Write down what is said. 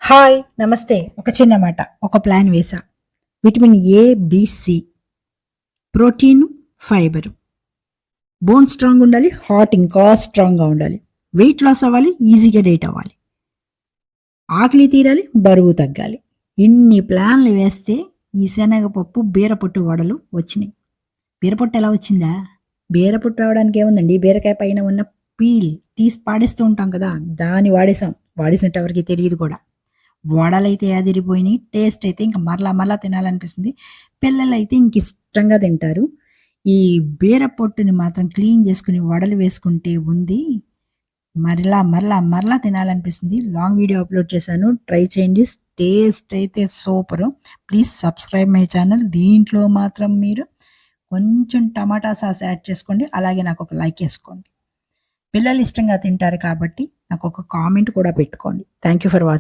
Hi! నమస్తే. ఒక చిన్న మాట. ఒక ప్లాన్ వేశా. Vitamin A, B, C, protein, fibre. Bone strong ఉండాలి. హార్ట్ ఇంకా స్ట్రాంగ్‌గా ఉండాలి. వెయిట్ లాస్ అవ్వాలి. ఈజీగా డైట్ అవ్వాలి. ఆకలి తీరాలి. బరువు తగ్గాలి. ఇన్ని ప్లాన్‌లు వేస్తే ఈ శనగపప్పు, బీరపొట్టు వడలు వచ్చినాయి. బీరపొట్టు ఎలా వచ్చిందా? బీరపొట్టు రావడానికి ఏముందండి? బీరకాయ పైన ఉన్న పీల్ తీసి పాడేస్తూ ఉంటాం కదా! దాన్ని వాడేసాం. వాడేసినట్టు ఎవరికీ తెలీదు కూడా. వడలైతే అదిరిపోయినాయి. టేస్ట్ అయితే ఇంక మరలా మరలా తినాలనిపిస్తుంది. పిల్లలైతే ఇంకిష్టంగా తింటారు. ఈ బీర పొట్టుని మాత్రం క్లీన్ చేసుకొని వడలు వేసుకుంటే ఉంది. మరలా, మరలా, మరలా తినాలనిపిస్తుంది. లాంగ్ వీడియో అప్‌లోడ్ చేశాను. ట్రై చేయండి. టేస్ట్ అయితే super. Please subscribe my channel. దీంట్లో మాత్రం మీరు కొంచెం టమాటా సాస్ యాడ్ చేసుకోండి. అలాగే నాకొక లైక్ ఏసుకోండి. పిల్లలు ఇష్టంగా తింటారు కాబట్టి నాకొక కామెంట్ కూడా పెట్టుకోండి. Thank you for watching.